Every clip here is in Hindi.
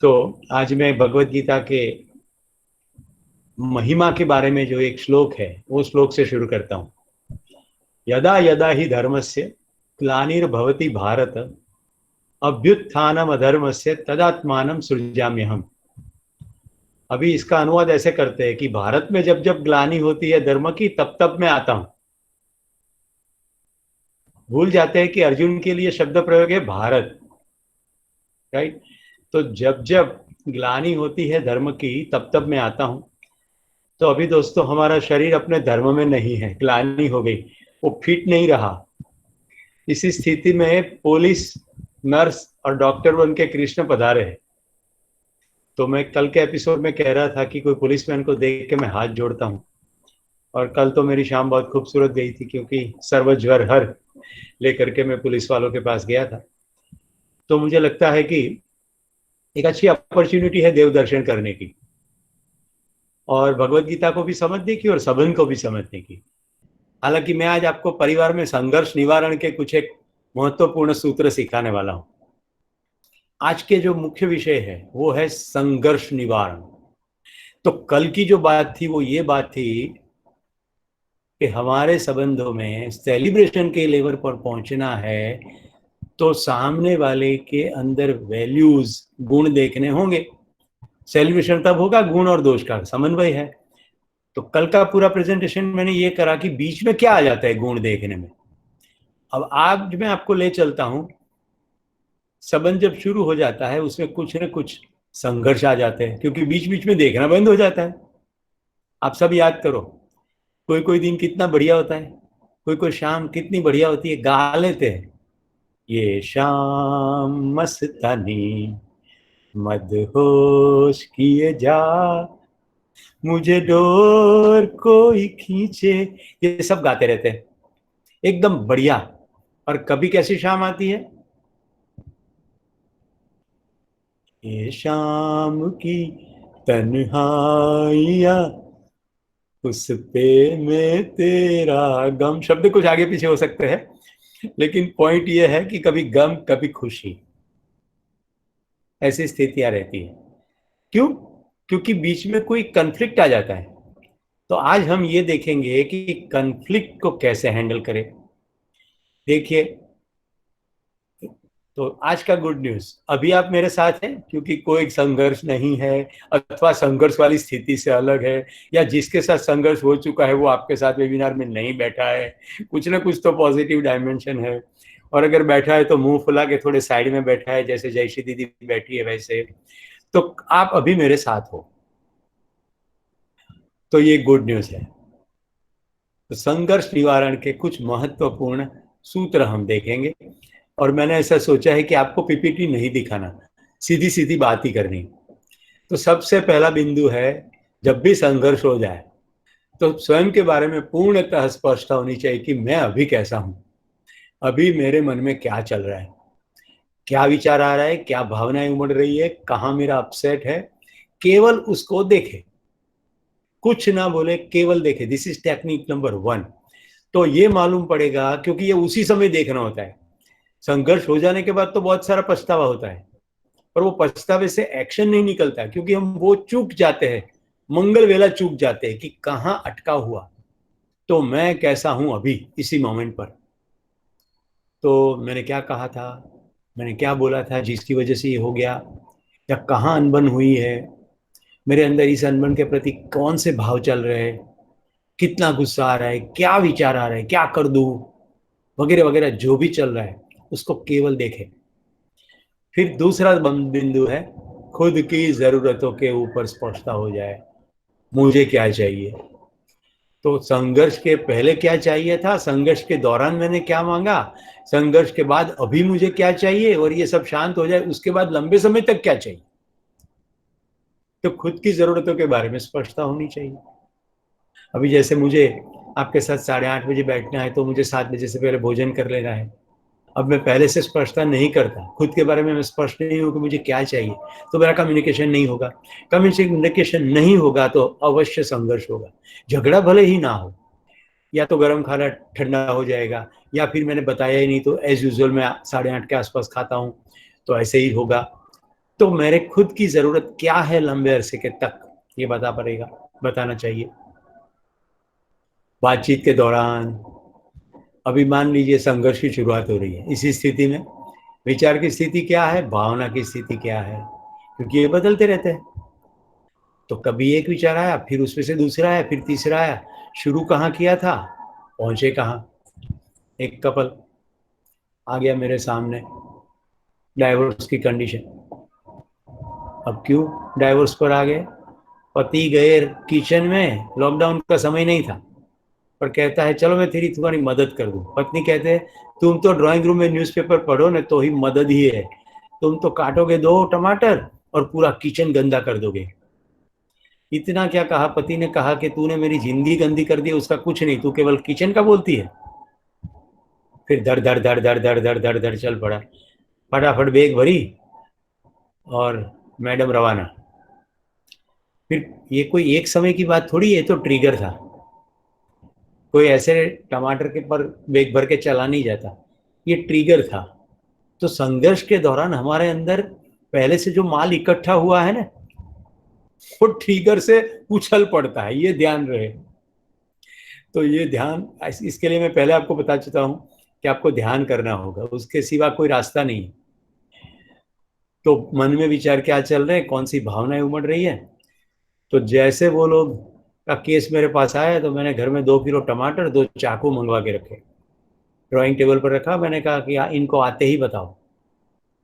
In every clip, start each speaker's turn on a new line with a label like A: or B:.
A: तो आज मैं भगवत गीता के महिमा के बारे में जो एक श्लोक है वो श्लोक से शुरू करता हूँ। यदा यदा ही धर्मस्य ग्लानिर्भवति भारत अभ्युत्थानम अधर्मस्य तदात्मानं सृजाम्यहम्। अभी इसका अनुवाद ऐसे करते हैं कि भारत में जब जब ग्लानि होती है धर्म की तब तब मैं आता हूँ। भूल जाते हैं कि अर्जुन के लिए शब्द प्रयोग है भारत, राइट। तो जब जब ग्लानि होती है धर्म की तब तब मैं आता हूँ। तो अभी दोस्तों हमारा शरीर अपने धर्म में नहीं है, ग्लानि हो गई, वो फिट नहीं रहा। इसी स्थिति में पुलिस, नर्स और डॉक्टर बन के कृष्ण पधारे हैं। तो मैं कल के एपिसोड में कह रहा था कि कोई पुलिसमैन को देख के मैं हाथ जोड़ता हूँ। और कल तो मेरी शाम बहुत खूबसूरत गई थी क्योंकि सर्वज्वर हर लेकर के मैं पुलिस वालों के पास गया था। तो मुझे लगता है कि एक अच्छी अपॉर्चुनिटी है देव दर्शन करने की और भगवत गीता को भी समझने की और संबंध को भी समझने की। हालांकि मैं आज आपको परिवार में संघर्ष निवारण के कुछ एक महत्वपूर्ण सूत्र सिखाने वाला हूं। आज के जो मुख्य विषय है वो है संघर्ष निवारण। तो कल की जो बात थी वो ये बात थी कि हमारे संबंधों में सेलिब्रेशन के लेवल पर पहुंचना है तो सामने वाले के अंदर वैल्यूज, गुण देखने होंगे। सेलिब्रेशन तब होगा गुण और दोष का समन्वय है। तो कल का पूरा प्रेजेंटेशन मैंने ये करा कि बीच में क्या आ जाता है गुण देखने में। अब आज मैं आपको ले चलता हूं, संबंध जब शुरू हो जाता है उसमें कुछ न कुछ संघर्ष आ जाते हैं क्योंकि बीच बीच में देखना बंद हो जाता है। आप सब याद करो, कोई कोई दिन कितना बढ़िया होता है, कोई कोई शाम कितनी बढ़िया होती है, गा लेते हैं। ये शाम मस्तानी मदहोश किए जा, मुझे डोर कोई खींचे, ये सब गाते रहते हैं एकदम बढ़िया। और कभी कैसी शाम आती है, ये शाम की तन्हाइया उस पे में तेरा गम। शब्द कुछ आगे पीछे हो सकते हैं लेकिन पॉइंट ये है कि कभी गम कभी खुशी, ऐसी स्थितियां रहती है। क्यों? क्योंकि बीच में कोई कन्फ्लिक्ट आ जाता है। तो आज हम ये देखेंगे कि कन्फ्लिक्ट को कैसे हैंडल करें। देखिए, तो आज का गुड न्यूज, अभी आप मेरे साथ हैं क्योंकि कोई संघर्ष नहीं है अथवा संघर्ष वाली स्थिति से अलग है, या जिसके साथ संघर्ष हो चुका है वो आपके साथ वेबिनार में नहीं बैठा है। कुछ ना कुछ तो पॉजिटिव डायमेंशन है। और अगर बैठा है तो मुंह फुला के थोड़े साइड में बैठा है, जैसे जयश्री दीदी बैठी है वैसे। तो आप अभी मेरे साथ हो, तो ये गुड न्यूज है। तो संघर्ष निवारण के कुछ महत्वपूर्ण सूत्र हम देखेंगे। और मैंने ऐसा सोचा है कि आपको पीपीटी नहीं दिखाना, सीधी सीधी बात ही करनी। तो सबसे पहला बिंदु है, जब भी संघर्ष हो जाए तो स्वयं के बारे में पूर्णतः स्पष्टता होनी चाहिए कि मैं अभी कैसा हूं, अभी मेरे मन में क्या चल रहा है, क्या विचार आ रहा है, क्या भावनाएं उमड़ रही है, कहाँ मेरा अपसेट है। केवल उसको देखे, कुछ ना बोले, केवल देखे। This is technique number 1। तो ये मालूम पड़ेगा क्योंकि ये उसी समय देखना होता है। संघर्ष हो जाने के बाद तो बहुत सारा पछतावा होता है, पर वो पछतावे से एक्शन नहीं निकलता क्योंकि हम वो चूक जाते हैं, मंगल वेला चूक जाते हैं कि कहाँ अटका हुआ, तो मैं कैसा हूं अभी इसी मोमेंट पर। तो मैंने क्या कहा था, मैंने क्या बोला था जिसकी वजह से ये हो गया, या कहाँ अनबन हुई है, मेरे अंदर इस अनबन के प्रति कौन से भाव चल रहे हैं, कितना गुस्सा आ रहा है, क्या विचार आ रहा है, क्या कर दूं, वगैरह वगैरह जो भी चल रहा है उसको केवल देखें। फिर दूसरा बिंदु है, खुद की जरूरतों के ऊपर स्पष्टता हो जाए, मुझे क्या चाहिए। तो संघर्ष के पहले क्या चाहिए था, संघर्ष के दौरान मैंने क्या मांगा, संघर्ष के बाद अभी मुझे क्या चाहिए, और ये सब शांत हो जाए उसके बाद लंबे समय तक क्या चाहिए। तो खुद की जरूरतों के बारे में स्पष्टता होनी चाहिए। अभी जैसे मुझे आपके साथ 8:30 बजे बैठना है तो मुझे 7 बजे से पहले भोजन कर लेना है। अब मैं पहले से स्पष्टता नहीं करता, खुद के बारे में मैं स्पष्ट नहीं हूँ कि मुझे क्या चाहिए, तो मेरा कम्युनिकेशन नहीं होगा। कम्युनिकेशन नहीं होगा तो अवश्य संघर्ष होगा। झगड़ा भले ही ना हो, या तो गर्म खाना ठंडा हो जाएगा, या फिर मैंने बताया ही नहीं तो एज यूजुअल मैं 8:30 के आसपास खाता हूँ, तो ऐसे ही होगा। तो मेरे खुद की जरूरत क्या है लंबे अरसे के तक, ये बताना चाहिए। बातचीत के दौरान अभी मान लीजिए संघर्ष की शुरुआत हो रही है, इसी स्थिति में विचार की स्थिति क्या है, भावना की स्थिति क्या है, क्योंकि ये बदलते रहते हैं। तो कभी एक विचार आया, फिर उसमें से दूसरा आया, फिर तीसरा आया, शुरू कहाँ किया था, पहुंचे कहाँ। एक कपल आ गया मेरे सामने, डाइवोर्स की कंडीशन। अब क्यों डाइवोर्स पर आ गए? पति गए किचन में, लॉकडाउन का समय नहीं था, पर कहता है चलो मैं तेरी तुम्हारी मदद कर दूं। पत्नी कहते हैं तुम तो ड्राइंग रूम में न्यूज़पेपर पढ़ो ना, तो ही मदद ही है, तुम तो काटोगे 2 टमाटर और पूरा किचन गंदा कर दोगे। इतना क्या कहा, पति ने कहा कि तूने मेरी जिंदगी गंदी कर दी, उसका कुछ नहीं, तू केवल किचन का बोलती है। फिर दर दर दर दर दर दर दर दर चल पड़ा, फटाफट बैग भरी और मैडम रवाना। फिर ये कोई एक समय की बात थोड़ी है, तो ट्रिगर था, कोई ऐसे टमाटर के पर बैग भर के चला नहीं जाता, ये ट्रिगर था। तो संघर्ष के दौरान हमारे अंदर पहले से जो माल इकट्ठा हुआ है ना, वो ट्रिगर से उछल पड़ता है, ये ध्यान रहे। तो ये ध्यान, इसके लिए मैं पहले आपको बता चुका हूं कि आपको ध्यान करना होगा, उसके सिवा कोई रास्ता नहीं। तो मन में विचार क्या चल रहे हैं, कौन सी भावनाएं उमड़ रही है। तो जैसे वो लोग का केस मेरे पास आया, तो मैंने घर में 2 किलो टमाटर, 2 चाकू मंगवा के रखे, ड्राइंग टेबल पर रखा। मैंने कहा कि इनको आते ही बताओ।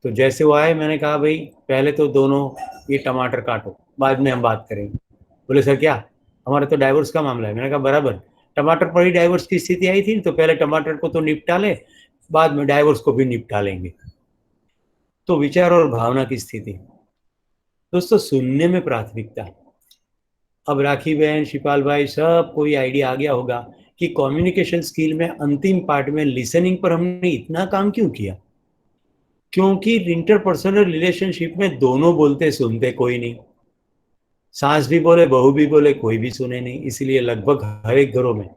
A: तो जैसे वो आए, मैंने कहा भाई पहले तो दोनों ये टमाटर काटो, बाद में हम बात करेंगे। बोले सर क्या, हमारा तो डाइवोर्स का मामला है। मैंने कहा बराबर, टमाटर पर ही डाइवोर्स की स्थिति आई थी, तो पहले टमाटर को तो निपटा ले, बाद में डाइवोर्स को भी निपटा लेंगे। तो विचार और भावना की स्थिति, दोस्तों सुनने में प्राथमिकता। अब राखी बहन, शिपाल भाई, सब कोई आइडिया आ गया होगा कि कम्युनिकेशन स्किल में अंतिम पार्ट में लिसनिंग पर हमने इतना काम क्यों किया। क्योंकि इंटरपर्सनल रिलेशनशिप में दोनों बोलते सुनते कोई नहीं, सास भी बोले बहू भी बोले, कोई भी सुने नहीं, इसलिए लगभग हर एक घरों में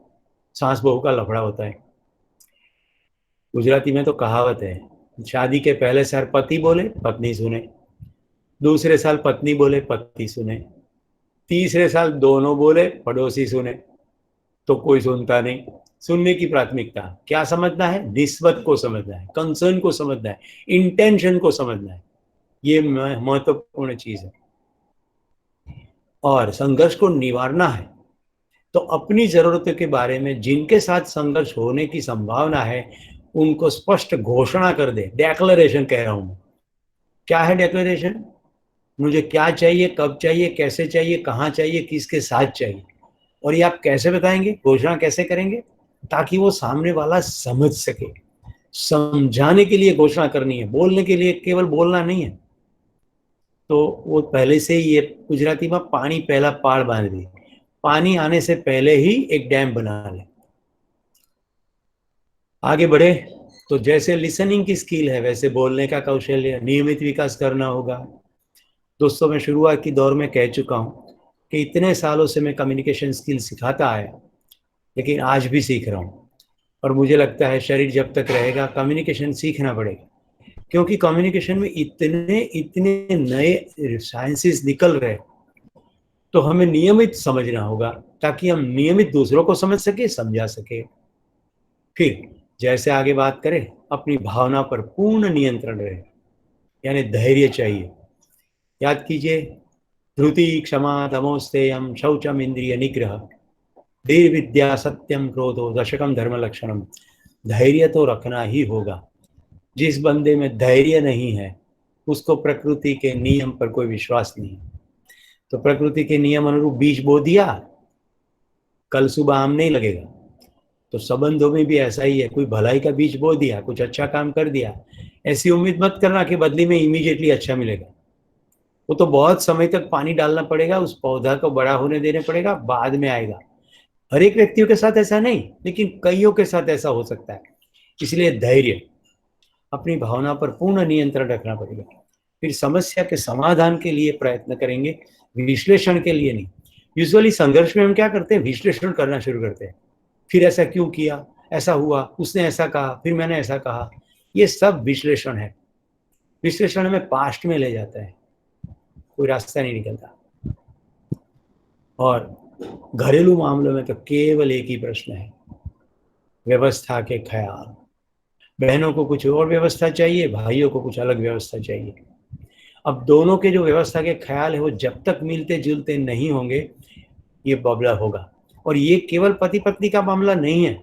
A: सास बहू का लफड़ा होता है। गुजराती में तो कहावत है, शादी के पहले साल पति बोले पत्नी सुने, दूसरे साल पत्नी बोले पति सुने, तीसरे साल दोनों बोले पड़ोसी सुने। तो कोई सुनता नहीं। सुनने की प्राथमिकता क्या समझना है, निस्बत को समझना है, कंसर्न को समझना है, इंटेंशन को समझना है, ये महत्वपूर्ण चीज है। और संघर्ष को निवारना है तो अपनी जरूरतों के बारे में जिनके साथ संघर्ष होने की संभावना है, उनको स्पष्ट घोषणा कर दे। डेक्लरेशन कह रहा हूं मैं। क्या है डेक्लरेशन? मुझे क्या चाहिए, कब चाहिए, कैसे चाहिए, कहाँ चाहिए, किसके साथ चाहिए। और ये आप कैसे बताएंगे, घोषणा कैसे करेंगे, ताकि वो सामने वाला समझ सके। समझाने के लिए घोषणा करनी है, बोलने के लिए केवल बोलना नहीं है। तो वो पहले से ही, ये गुजराती में पानी पहला पाड़ बांध दी, पानी आने से पहले ही एक डैम बना ले। आगे बढ़े तो जैसे लिसनिंग की स्किल है, वैसे बोलने का कौशल्य नियमित विकास करना होगा। दोस्तों मैं शुरुआत की दौर में कह चुका हूं कि इतने सालों से मैं कम्युनिकेशन स्किल सिखाता आया, लेकिन आज भी सीख रहा हूँ। और मुझे लगता है शरीर जब तक रहेगा कम्युनिकेशन सीखना पड़ेगा, क्योंकि कम्युनिकेशन में इतने इतने नए साइंसेस निकल रहे, तो हमें नियमित समझना होगा ताकि हम नियमित दूसरों को समझ सके, समझा सके। फिर जैसे आगे बात करें, अपनी भावना पर पूर्ण नियंत्रण रहे, यानी धैर्य चाहिए। याद कीजिए, धृति क्षमा तमोस्तेयम शौचम इंद्रिय निग्रह धीर विद्या सत्यम क्रोधो दशकम धर्म लक्षणम। धैर्य तो रखना ही होगा। जिस बंदे में धैर्य नहीं है, उसको प्रकृति के नियम पर कोई विश्वास नहीं। तो प्रकृति के नियम अनुरूप बीज बो दिया, कल सुबह आम नहीं लगेगा। तो संबंधों में भी ऐसा ही है, कोई भलाई का बीज बो दिया, कुछ अच्छा काम कर दिया, ऐसी उम्मीद मत करना कि बदले में इमीडिएटली अच्छा मिलेगा। वो तो बहुत समय तक पानी डालना पड़ेगा, उस पौधा को बड़ा होने देने पड़ेगा, बाद में आएगा। हर एक व्यक्तियों के साथ ऐसा नहीं, लेकिन कईयों के साथ ऐसा हो सकता है। इसलिए धैर्य, अपनी भावना पर पूर्ण नियंत्रण रखना पड़ेगा। फिर समस्या के समाधान के लिए प्रयत्न करेंगे, विश्लेषण के लिए नहीं। यूजुअली संघर्ष में हम क्या करते हैं, विश्लेषण करना शुरू करते हैं। फिर ऐसा क्यों किया, ऐसा हुआ, उसने ऐसा कहा, फिर मैंने ऐसा कहा। ये सब विश्लेषण है। विश्लेषण हमें पास्ट में ले जाता है, कोई रास्ता नहीं निकलता। और घरेलू मामलों में तो केवल एक ही प्रश्न है, व्यवस्था के ख्याल। बहनों को कुछ और व्यवस्था चाहिए, भाइयों को कुछ अलग व्यवस्था चाहिए। अब दोनों के जो व्यवस्था के ख्याल है वो जब तक मिलते जुलते नहीं होंगे, ये बबला होगा। और ये केवल पति पत्नी का मामला नहीं है,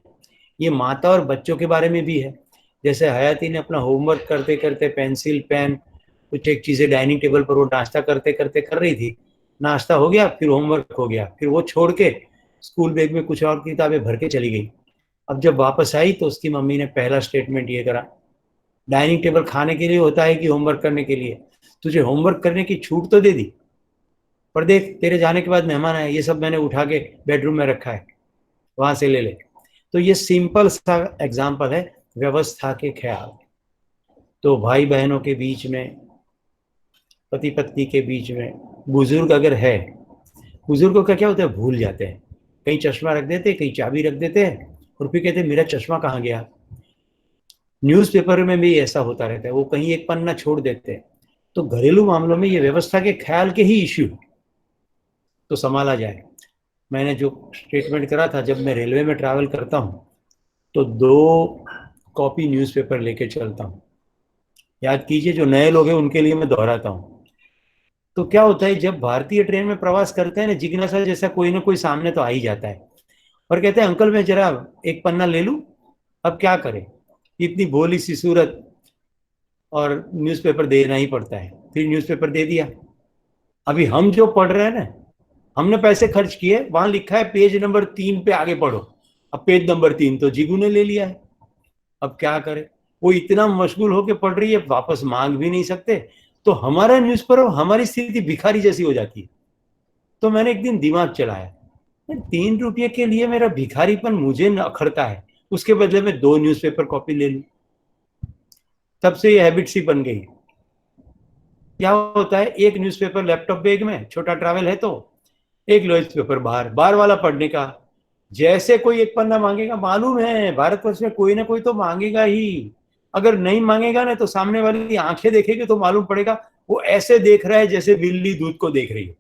A: ये माता और बच्चों के बारे में भी है। जैसे हयाती ने अपना होमवर्क करते करते पेंसिल पेन कुछ एक चीजें डाइनिंग टेबल पर वो नाश्ता करते करते कर रही थी, नाश्ता हो गया, फिर होमवर्क हो गया, फिर वो छोड़ के स्कूल बैग में कुछ और किताबें भर के चली गई। अब जब वापस आई तो उसकी मम्मी ने पहला स्टेटमेंट ये करा, डाइनिंग टेबल खाने के लिए होता है कि होमवर्क करने के लिए? तुझे होमवर्क करने की छूट तो दे दी, पर देख तेरे जाने के बाद मेहमान आए, ये सब मैंने उठा के बेडरूम में रखा है, वहां से ले ले। तो ये सिंपल सा एग्जाम्पल है व्यवस्था के ख्याल। तो भाई बहनों के बीच में, पति पत्नी के बीच में, बुजुर्ग अगर है, बुजुर्गों का क्या होता है, भूल जाते हैं, कहीं चश्मा रख देते, कहीं चाबी रख देते हैं, और फिर कहते हैं मेरा चश्मा कहाँ गया। न्यूज़पेपर में भी ऐसा होता रहता है, वो कहीं एक पन्ना छोड़ देते हैं। तो घरेलू मामलों में ये व्यवस्था के ख्याल के ही इश्यू तो संभाला जाए। मैंने जो स्टेटमेंट करा था, जब मैं रेलवे में ट्रैवल करता हूँ तो 2 कॉपी न्यूज़पेपर लेके चलता हूँ। याद कीजिए, जो नए लोग हैं उनके लिए मैं दोहराता हूँ। तो क्या होता है, जब भारतीय ट्रेन में प्रवास करते हैं ना, जिज्ञासा जैसा कोई ना कोई सामने तो आ ही जाता है और कहते हैं अंकल मैं जरा एक पन्ना ले लूं। अब क्या करें, इतनी भोली सी सूरत, और न्यूज़पेपर देना ही पड़ता है। फिर न्यूज़पेपर दे दिया। अभी हम जो पढ़ रहे हैं ना, हमने पैसे खर्च किए, वहां लिखा है पेज नंबर 3 पे आगे पढ़ो। अब पेज नंबर 3 तो जीगू ने ले लिया है। अब क्या करें, वो इतना मशगूल होकर पढ़ रही है, वापस मांग भी नहीं सकते। तो हमारा न्यूज़पेपर, हमारी स्थिति भिखारी जैसी हो जाती है। तो मैंने एक दिन दिमाग चलाया, 3 रुपये के लिए मेरा भिखारीपन मुझे न अखरता है, उसके बदले में 2 न्यूज़पेपर कॉपी ले लूं। तब से ये हैबिट सी बन गई। क्या होता है, एक न्यूज़पेपर लैपटॉप बैग में, छोटा ट्रैवल है तो एक न्यूज़पेपर बाहर, बाहर वाला पढ़ने का। जैसे कोई एक पन्ना मांगेगा, मालूम है भारतवर्ष में कोई ना कोई तो मांगेगा ही। अगर नहीं मांगेगा ना तो सामने वाली आंखें देखेगी तो मालूम पड़ेगा वो ऐसे देख रहा है जैसे बिल्ली दूध को देख रही है।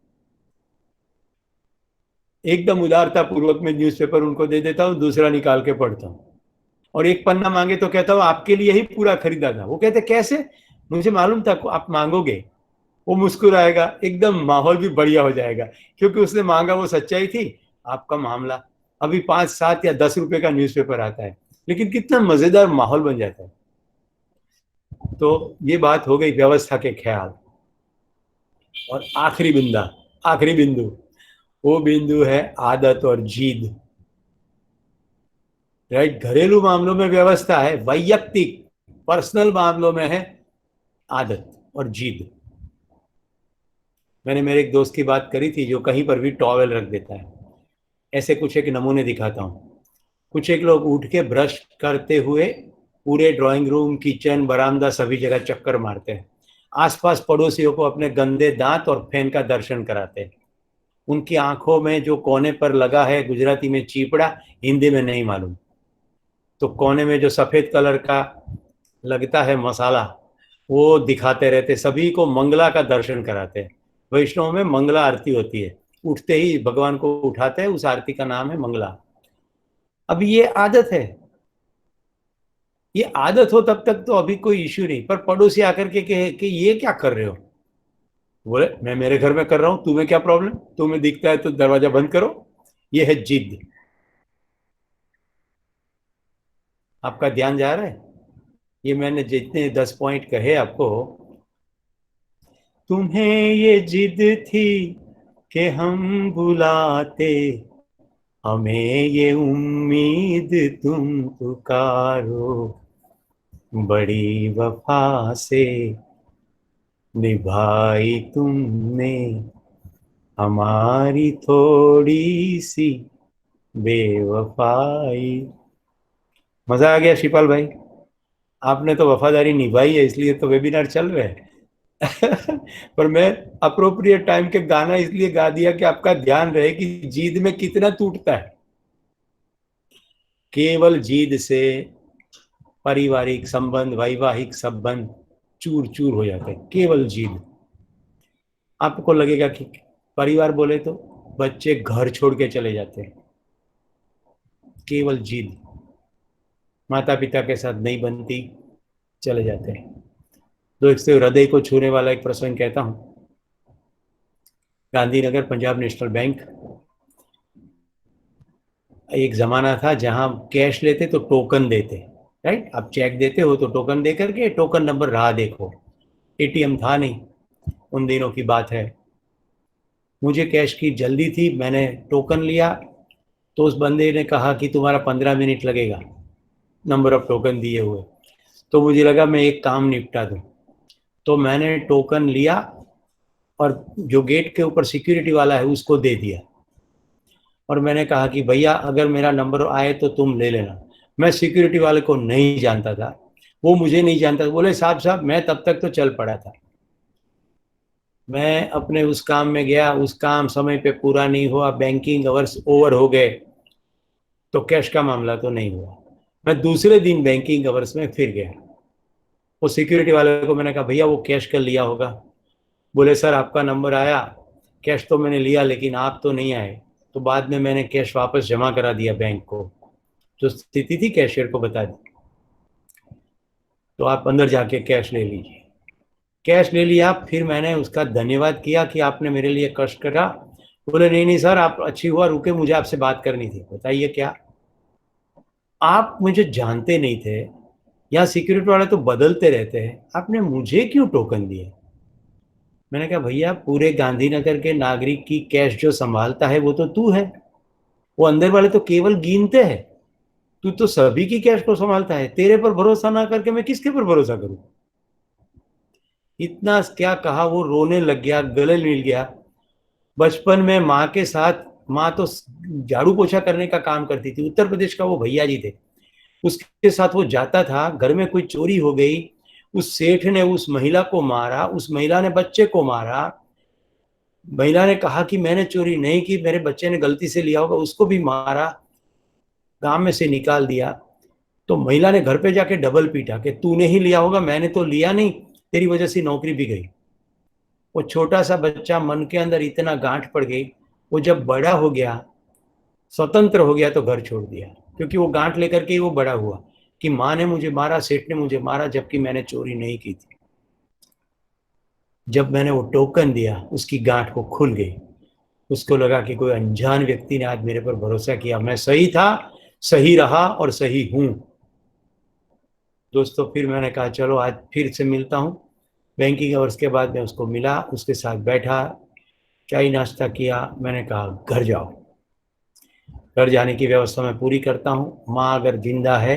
A: एकदम उदारता पूर्वक में न्यूज़पेपर उनको दे देता हूँ, दूसरा निकाल के पढ़ता हूँ। और एक पन्ना मांगे तो कहता हूँ आपके लिए ही पूरा खरीदा था। वो कहते कैसे, मुझे मालूम था आप मांगोगे। वो मुस्कुराएगा, एकदम माहौल भी बढ़िया हो जाएगा, क्योंकि उसने मांगा वो सच्चाई थी। आपका मामला अभी 5, 7 या 10 रुपए का न्यूज़पेपर आता है, लेकिन कितना मजेदार माहौल बन जाता है। तो ये बात हो गई व्यवस्था के ख्याल। और आखिरी बिंदु, वो बिंदु है आदत और जीद। राइट, घरेलू मामलों में व्यवस्था है, वैयक्तिक पर्सनल मामलों में है आदत और जीद। मैंने मेरे एक दोस्त की बात करी थी जो कहीं पर भी टॉवेल रख देता है। ऐसे कुछ एक नमूने दिखाता हूँ। कुछ एक लोग उठ के ब्रश करते हुए पूरे ड्राइंग रूम, किचन, बरामदा सभी जगह चक्कर मारते हैं। आसपास पड़ोसियों को अपने गंदे दांत और फैन का दर्शन कराते हैं। उनकी आंखों में जो कोने पर लगा है, गुजराती में चीपड़ा, हिंदी में नहीं मालूम, तो कोने में जो सफेद कलर का लगता है मसाला, वो दिखाते रहते, सभी को मंगला का दर्शन कराते हैं। वैष्णव में मंगला आरती होती है, उठते ही भगवान को उठाते हैं, उस आरती का नाम है मंगला। अब ये आदत है, ये आदत हो तब तक तो अभी कोई इश्यू नहीं, पर पड़ोसी आकर के कहे कि ये क्या कर रहे हो, बोले मैं मेरे घर में कर रहा हूं, तुम्हें क्या प्रॉब्लम, तुम्हें दिखता है तो दरवाजा बंद करो। ये है जिद। आपका ध्यान जा रहा है? ये मैंने जितने 10 पॉइंट कहे आपको, तुम्हें ये जिद थी कि हम बुलाते, हमें ये उम्मीद तुम पुकारो, बड़ी वफा से निभाई तुमने हमारी थोड़ी सी बेवफाई। मजा आ गया शिपाल भाई, आपने तो वफादारी निभाई है, इसलिए तो वेबिनार चल रहे हैं। पर मैं अप्रोप्रिएट टाइम के गाना इसलिए गा दिया कि आपका ध्यान रहे कि जीद में कितना टूटता है। केवल जीद से पारिवारिक संबंध, वैवाहिक संबंध चूर चूर हो जाते हैं, केवल जीद। आपको लगेगा कि परिवार बोले तो बच्चे घर छोड़ के चले जाते हैं, केवल जिद, माता पिता के साथ नहीं बनती, चले जाते हैं। तो इससे हृदय को छूने वाला एक प्रसंग कहता हूं। गांधीनगर पंजाब नेशनल बैंक, एक जमाना था जहां कैश लेते तो टोकन देते, राइट? आप चेक देते हो तो टोकन दे करके टोकन नंबर राह देखो। एटीएम था नहीं, उन दिनों की बात है। मुझे कैश की जल्दी थी, मैंने टोकन लिया तो उस बंदे ने कहा कि तुम्हारा 15 मिनट लगेगा, नंबर ऑफ टोकन दिए हुए। तो मुझे लगा मैं एक काम निपटा दूं, तो मैंने टोकन लिया और जो गेट के ऊपर सिक्योरिटी वाला है उसको दे दिया, और मैंने कहा कि भैया अगर मेरा नंबर आए तो तुम ले लेना। मैं सिक्योरिटी वाले को नहीं जानता था, वो मुझे नहीं जानता था। बोले साहब साहब, मैं तब तक तो चल पड़ा था, मैं अपने उस काम में गया, उस काम समय पे पूरा नहीं हुआ, बैंकिंग आवर्स ओवर हो गए, तो कैश का मामला तो नहीं हुआ। मैं दूसरे दिन बैंकिंग आवर्स में फिर गया, वो सिक्योरिटी वाले को मैंने कहा भैया वो कैश कर लिया होगा। बोले सर आपका नंबर आया, कैश तो मैंने लिया लेकिन आप तो नहीं आए। तो बाद में मैंने कैश वापस जमा करा दिया बैंक को, जो स्थिति थी कैशियर को बता दी, तो आप अंदर जाके कैश ले लीजिए। कैश ले लिया, फिर मैंने उसका धन्यवाद किया कि आपने मेरे लिए कष्ट करा। बोले नहीं नहीं सर, आप अच्छी हुआ रुके, मुझे आपसे बात करनी थी। बताइए क्या? आप मुझे जानते नहीं थे, यहाँ सिक्योरिटी वाले तो बदलते रहते हैं, आपने मुझे क्यों टोकन दिए? मैंने कहा भैया पूरे गांधीनगर के नागरिक की कैश जो संभालता है वो तो तू है, वो अंदर वाले तो केवल गिनते हैं, तू तो सभी की कैश को संभालता है। तेरे पर भरोसा ना करके मैं किसके पर भरोसा करूं? इतना क्या कहा, वो रोने लग गया, गले मिल गया। बचपन में माँ के साथ, माँ तो झाड़ू पोछा करने का काम करती थी, उत्तर प्रदेश का वो भैया जी थे, उसके साथ वो जाता था, घर में कोई चोरी हो गई, उस सेठ ने उस महिला को मारा, उस महिला ने बच्चे को मारा, महिला ने कहा कि मैंने चोरी नहीं की, मेरे बच्चे ने गलती से लिया होगा, उसको भी मारा, गांव में से निकाल दिया। तो महिला ने घर पे जाके डबल पीटा कि तूने ही लिया होगा, मैंने तो लिया नहीं, तेरी वजह से नौकरी भी गई। वो छोटा सा बच्चा, मन के अंदर इतना गांठ पड़ गई, वो जब बड़ा हो गया, स्वतंत्र हो गया, तो घर छोड़ दिया, क्योंकि वो गांठ लेकर के ही वो बड़ा हुआ कि माँ ने मुझे मारा, सेठ ने मुझे मारा, जबकि मैंने चोरी नहीं की थी। जब मैंने वो टोकन दिया, उसकी गांठ को खुल गई, उसको लगा कि कोई अनजान व्यक्ति ने आज मेरे पर भरोसा किया, मैं सही था, सही रहा और सही हूं। दोस्तों फिर मैंने कहा चलो आज फिर से मिलता हूं। बैंकिंग आवर्स के बाद मैं उसको मिला, उसके साथ बैठा, चाय नाश्ता किया। मैंने कहा घर जाओ, घर जाने की व्यवस्था मैं पूरी करता हूँ, माँ अगर जिंदा है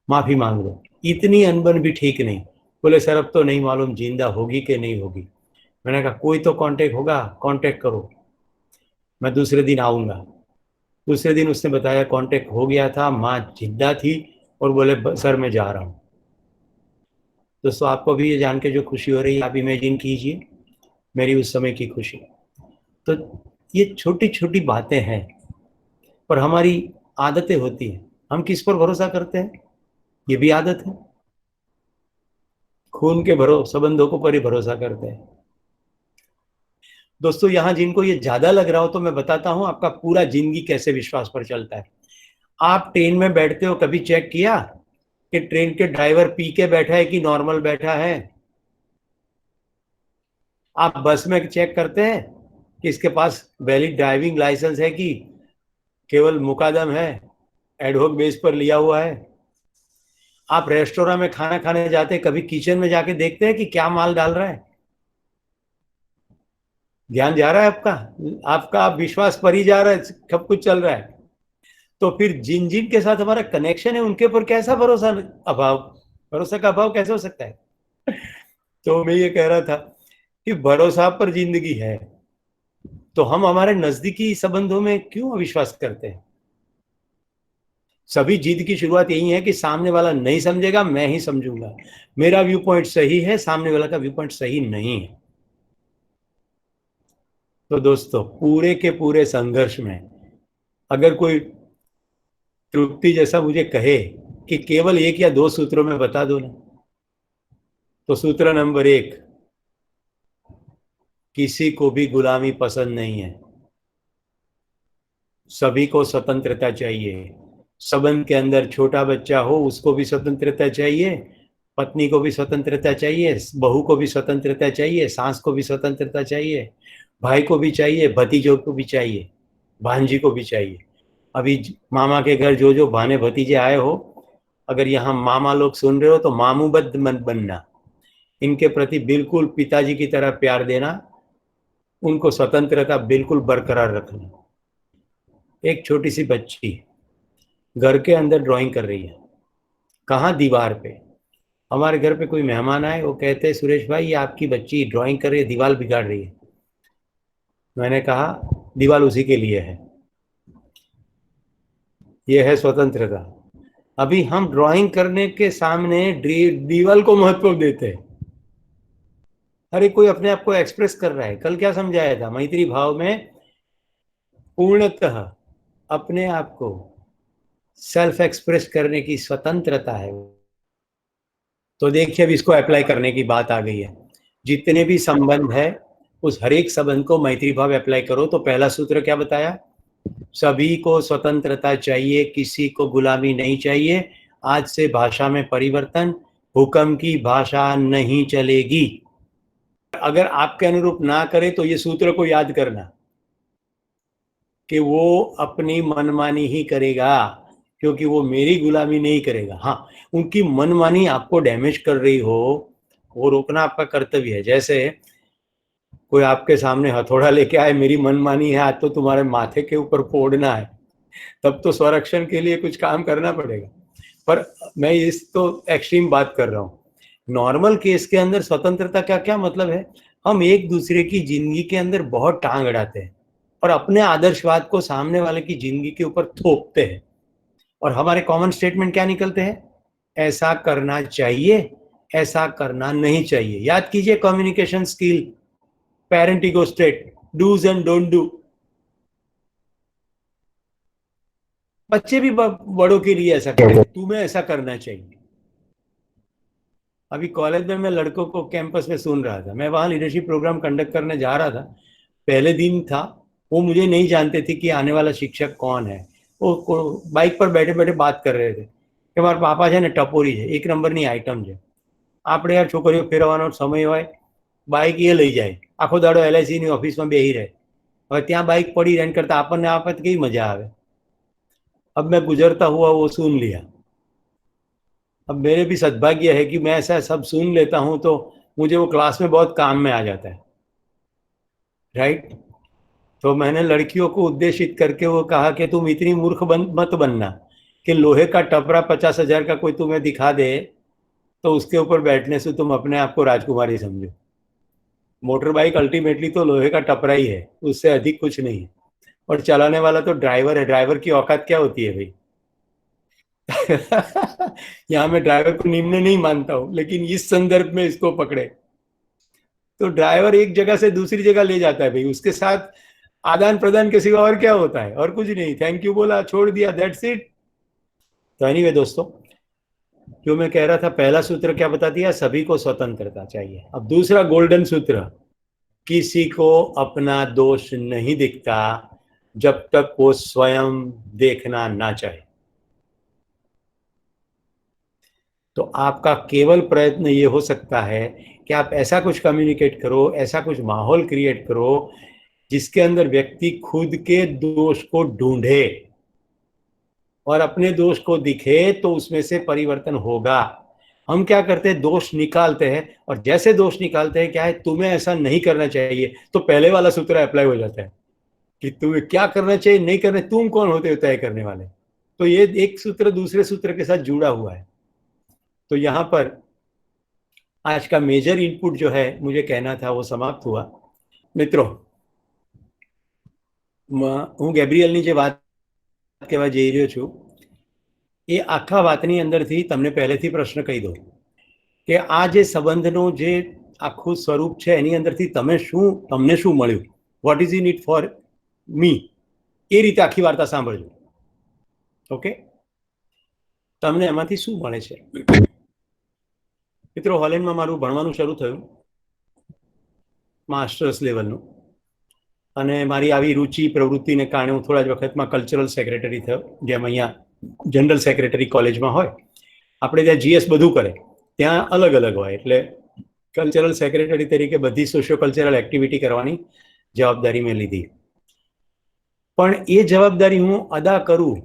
A: माफ़ी मांग लो। इतनी अनबन भी ठीक नहीं। बोले सर अब तो नहीं मालूम जिंदा होगी कि नहीं होगी। मैंने कहा कोई तो कांटेक्ट होगा, कांटेक्ट करो, मैं दूसरे दिन आऊँगा। दूसरे दिन उसने बताया कांटेक्ट हो गया था, माँ जिंदा थी, और बोले सर मैं जा रहा हूँ। दोस्तों आपको भी ये जान के जो खुशी हो रही है, आप इमेजिन कीजिए मेरी उस समय की खुशी। तो ये छोटी छोटी बातें हैं, पर हमारी आदतें होती हैं, हम किस पर भरोसा करते हैं, ये भी आदत है। खून के भरो संबंधों को पर ही भरोसा करते हैं। दोस्तों यहाँ जिनको ये ज्यादा लग रहा हो तो मैं बताता हूँ आपका पूरा जिंदगी कैसे विश्वास पर चलता है। आप ट्रेन में बैठते हो, कभी चेक किया कि ट्रेन के ड्राइवर पी के बैठा है कि नॉर्मल बैठा है? आप बस में चेक करते हैं कि इसके पास वैलिड ड्राइविंग लाइसेंस है कि केवल मुकादम है, एडहोक बेस पर लिया हुआ है? आप रेस्टोरेंट में खाना खाने जाते हैं, कभी किचन में जाके देखते हैं कि क्या माल डाल रहा है? ध्यान जा रहा है आपका? आपका आप विश्वास पर ही जा रहा है, सब कुछ चल रहा है। तो फिर जिन जिन के साथ हमारा कनेक्शन है उनके ऊपर कैसा भरोसा, अभाव, भरोसा का अभाव कैसे हो सकता है? तो मैं ये कह रहा था कि भरोसा पर जिंदगी है, तो हम हमारे नजदीकी संबंधों में क्यों अविश्वास करते हैं? सभी जीत की शुरुआत यही है कि सामने वाला नहीं समझेगा, मैं ही समझूंगा। मेरा व्यू पॉइंट सही है, सामने वाला का व्यू पॉइंट सही नहीं है। तो दोस्तों पूरे के पूरे संघर्ष में अगर कोई तृप्ति जैसा मुझे कहे कि केवल एक या दो सूत्रों में बता दो ना, तो सूत्र नंबर 1, किसी को भी गुलामी पसंद नहीं है, सभी को स्वतंत्रता चाहिए। संबंध के अंदर छोटा बच्चा हो उसको भी स्वतंत्रता चाहिए, पत्नी को भी स्वतंत्रता चाहिए, बहू को भी स्वतंत्रता चाहिए, सास को भी स्वतंत्रता चाहिए, भाई को भी चाहिए, भतीजों को भी चाहिए, भांजी को भी चाहिए। अभी मामा के घर जो जो भाने भतीजे आए हो, अगर यहाँ मामा लोग सुन रहे हो तो मामूबद्ध मत बनना, इनके प्रति बिल्कुल पिताजी की तरह प्यार देना, उनको स्वतंत्रता बिल्कुल बरकरार रखना। एक छोटी सी बच्ची घर के अंदर ड्राइंग कर रही है, कहाँ, दीवार पे। हमारे घर पे कोई मेहमान आए, वो कहते हैं सुरेश भाई ये आपकी बच्ची ड्राइंग कर रही है, दीवार बिगाड़ रही है। मैंने कहा दीवार उसी के लिए है, ये है स्वतंत्रता। अभी हम ड्राइंग करने के सामने दीवार को महत्व देते हैं। अरे कोई अपने आप को एक्सप्रेस कर रहा है, कल क्या समझाया था, मैत्री भाव में पूर्णतः अपने आप को सेल्फ एक्सप्रेस करने की स्वतंत्रता है। तो देखिए अब इसको अप्लाई करने की बात आ गई है। जितने भी संबंध है उस हर एक संबंध को मैत्री भाव अप्लाई करो। तो पहला सूत्र क्या बताया, सभी को स्वतंत्रता चाहिए, किसी को गुलामी नहीं चाहिए। आज से भाषा में परिवर्तन, हुक्म की भाषा नहीं चलेगी। अगर आपके अनुरूप ना करे तो ये सूत्र को याद करना कि वो अपनी मनमानी ही करेगा, क्योंकि वो मेरी गुलामी नहीं करेगा। हाँ, उनकी मनमानी आपको डैमेज कर रही हो वो रोकना आपका कर्तव्य है। जैसे कोई आपके सामने हथौड़ा लेके आए, मेरी मनमानी है आज तो तुम्हारे माथे के ऊपर फोड़ना है, तब तो स्वरक्षण के लिए कुछ काम करना पड़ेगा। पर मैं इस तो एक्सट्रीम बात कर रहा हूँ। नॉर्मल केस के अंदर स्वतंत्रता का क्या मतलब है, हम एक दूसरे की जिंदगी के अंदर बहुत टांग अड़ाते हैं और अपने आदर्शवाद को सामने वाले की जिंदगी के ऊपर थोपते हैं, और हमारे कॉमन स्टेटमेंट क्या निकलते हैं, ऐसा करना चाहिए, ऐसा करना नहीं चाहिए। याद कीजिए communication skill, parent ego state, do's and don't do. बच्चे भी बड़ों के लिए ऐसा कहते हैं, तुम्हें ऐसा करना चाहिए। अभी कॉलेज में मैं लड़कों को कैंपस में सुन रहा था, मैं वहां लीडरशिप प्रोग्राम कंडक्ट करने जा रहा था, पहले दिन था, वो मुझे नहीं जानते थे कि आने वाला शिक्षक कौन है। वो बाइक पर बैठे बैठे बात कर रहे थे कि हमारे पापा છે ને ટપોરી છે, એક નંબરની આઈટમ છે, આપણે યાર છોકરીઓ ફેરવવાનો સમય હોય, બાઇક એ લઈ જાય, આખો દાડો એલઆઈસીની ઓફિસમાં બેસી રહે, હવે ત્યાં બાઇક પડી રહે કરતા આપણને આપે તો કેવી મજા આવે। अब मैं गुजरता हुआ वो सुन लिया। अब मेरे भी सद्भाग्य है कि मैं ऐसा सब सुन लेता हूं तो मुझे वो क्लास में बहुत काम में आ जाता है, राइट। तो मैंने लड़कियों को उद्देशित करके वो कहा कि तुम इतनी मूर्ख मत बनना कि लोहे का टपरा 50,000 का कोई तुम्हें दिखा दे तो उसके ऊपर बैठने से तुम अपने आप को राजकुमारी समझो। मोटर बाइक अल्टीमेटली तो लोहे का टपरा ही है, उससे अधिक कुछ नहीं है, और चलाने वाला तो ड्राइवर है। ड्राइवर की औकात क्या होती है भाई। यहाँ मैं ड्राइवर को निम्न नहीं मानता हूं, लेकिन इस संदर्भ में इसको पकड़े तो ड्राइवर एक जगह से दूसरी जगह ले जाता है भाई, उसके साथ आदान प्रदान के सिवा और क्या होता है, और कुछ नहीं, थैंक यू बोला, छोड़ दिया, दैट्स इट। तो एनीवे दोस्तों, जो मैं कह रहा था, पहला सूत्र क्या बता दिया, सभी को स्वतंत्रता चाहिए। अब दूसरा गोल्डन सूत्र, किसी को अपना दोष नहीं दिखता जब तक वो स्वयं देखना ना चाहे। तो आपका केवल प्रयत्न ये हो सकता है कि आप ऐसा कुछ कम्युनिकेट करो, ऐसा कुछ माहौल क्रिएट करो जिसके अंदर व्यक्ति खुद के दोष को ढूंढे और अपने दोष को दिखे, तो उसमें से परिवर्तन होगा। हम क्या करते हैं, दोष निकालते हैं, और जैसे दोष निकालते हैं क्या है, तुम्हें ऐसा नहीं करना चाहिए, तो पहले वाला सूत्र अप्लाई हो जाता है कि तुम्हें क्या करना चाहिए नहीं करना, तुम कौन होते हो तय करने वाले। तो ये एक सूत्र दूसरे सूत्र के साथ जुड़ा हुआ है। तो यहां पर आज का मेजर इनपुट जो है मुझे कहना था वो समाप्त हुआ। મિત્રો, હું ગેબ્રિયલની જે વાત કહેવા જઈ રહ્યો છું એ આખા વાતની અંદરથી તમને પહેલેથી પ્રશ્ન કહી દઉં કે આ જે સંબંધનું જે આખું સ્વરૂપ છે એની અંદરથી તમને શું મળ્યું, what is in it for me, એ રીતે આખી વાર્તા સાંભળજો। ઓકે, તમને એમાંથી શું મળે છે? મિત્રો, હોલેન્ડમાં મારું ભણવાનું શરૂ થયું માસ્ટર્સ લેવલનું, અને મારી આવી રુચિ પ્રવૃત્તિને કારણે હું થોડા જ વખતમાં કલ્ચરલ સેક્રેટરી થયો. જેમ અહીંયા જનરલ સેક્રેટરી કોલેજમાં હોય, આપણે ત્યાં જીએસ બધું કરે, ત્યાં અલગ અલગ હોય. એટલે કલ્ચરલ સેક્રેટરી તરીકે બધી સોશિયો કલ્ચરલ એક્ટિવિટી કરવાની જવાબદારી મેં લીધી. પણ એ જવાબदारी હું अदा करूं,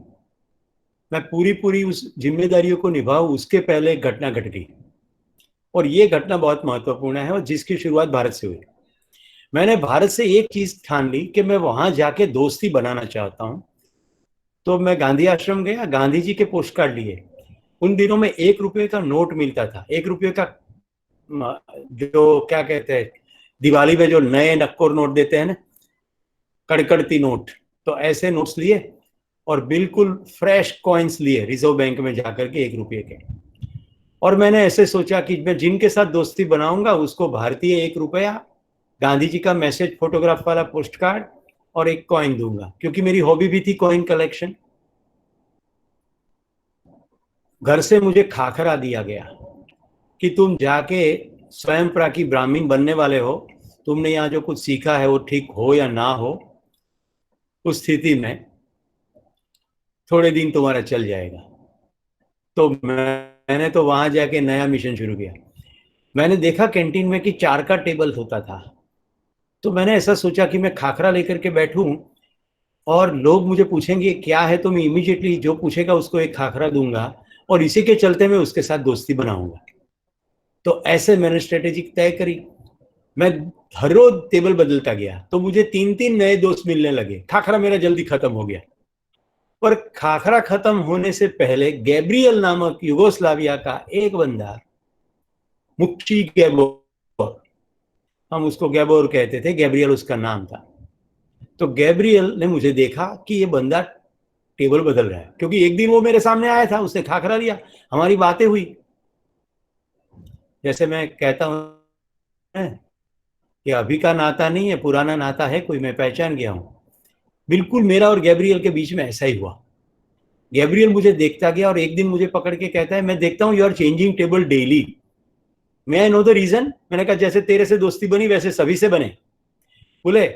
A: मैं पूरी पूरी उस जिम्मेदारियों को निभाऊं, उसके पहले एक घटना घट गई. और ये घटना बहुत महत्वपूर्ण है और जिसकी शुरुआत भारत से हुई. मैंने भारत से एक चीज ठान ली कि मैं वहां जाके दोस्ती बनाना चाहता हूं. तो मैं गांधी आश्रम गया, गांधी जी के पोस्ट कार्ड लिए. उन दिनों में 1 रुपये का नोट मिलता था. 1 रुपये का जो क्या कहते हैं, दिवाली में जो नए नक्कोर नोट देते हैं ना, कड़कड़ती नोट, तो ऐसे नोट्स लिए और बिल्कुल फ्रेश कॉइन्स लिए रिजर्व बैंक में जाकर के 1 रुपये के. और मैंने ऐसे सोचा कि मैं जिनके साथ दोस्ती बनाऊंगा उसको भारतीय 1 रुपया, गांधी जी का मैसेज फोटोग्राफ वाला पोस्ट कार्ड और एक कॉइन दूंगा, क्योंकि मेरी हॉबी भी थी कॉइन कलेक्शन. घर से मुझे खाखरा दिया गया कि तुम जाके स्वयं प्राकी ब्राह्मण बनने वाले हो, तुमने यहाँ जो कुछ सीखा है वो ठीक हो या ना हो, उस स्थिति में थोड़े दिन तुम्हारा चल जाएगा. तो मैंने तो वहां जाके नया मिशन शुरू किया. मैंने देखा कैंटीन में कि 4 का टेबल होता था. तो मैंने ऐसा सोचा कि मैं खाखरा लेकर के बैठूं और लोग मुझे पूछेंगे क्या है, तो मैं इमीडिएटली जो पूछेगा उसको एक खाखरा दूंगा और इसी के चलते मैं उसके साथ दोस्ती बनाऊंगा. तो ऐसे मैंने स्ट्रेटेजी तय करी. मैं हर रोज टेबल बदलता गया तो मुझे 3-3 नए दोस्त मिलने लगे. खाखरा मेरा जल्दी खत्म हो गया. पर खाखरा खत्म होने से पहले गैब्रियल नामक युगोस्लाविया का एक बंदा, मुक्ची गैबोर, हम उसको गैबोर कहते थे, गैब्रियल उसका नाम था. तो गैब्रियल ने मुझे देखा कि ये बंदा टेबल बदल रहा है, क्योंकि एक दिन वो मेरे सामने आया था, उसने खाखरा लिया, हमारी बातें हुई. जैसे मैं कहता हूं कि अभी का नाता नहीं है, पुराना नाता है कोई, मैं पहचान गया हूं. बिल्कुल मेरा और गैब्रियल के बीच में ऐसा ही हुआ. गैब्रियल मुझे देखता गया और एक दिन मुझे पकड़ के कहता है, मैं देखता हूं you are changing table daily, may I know the reason. मैंने कहा जैसे तेरे से दोस्ती बनी वैसे सभी से बने. बोले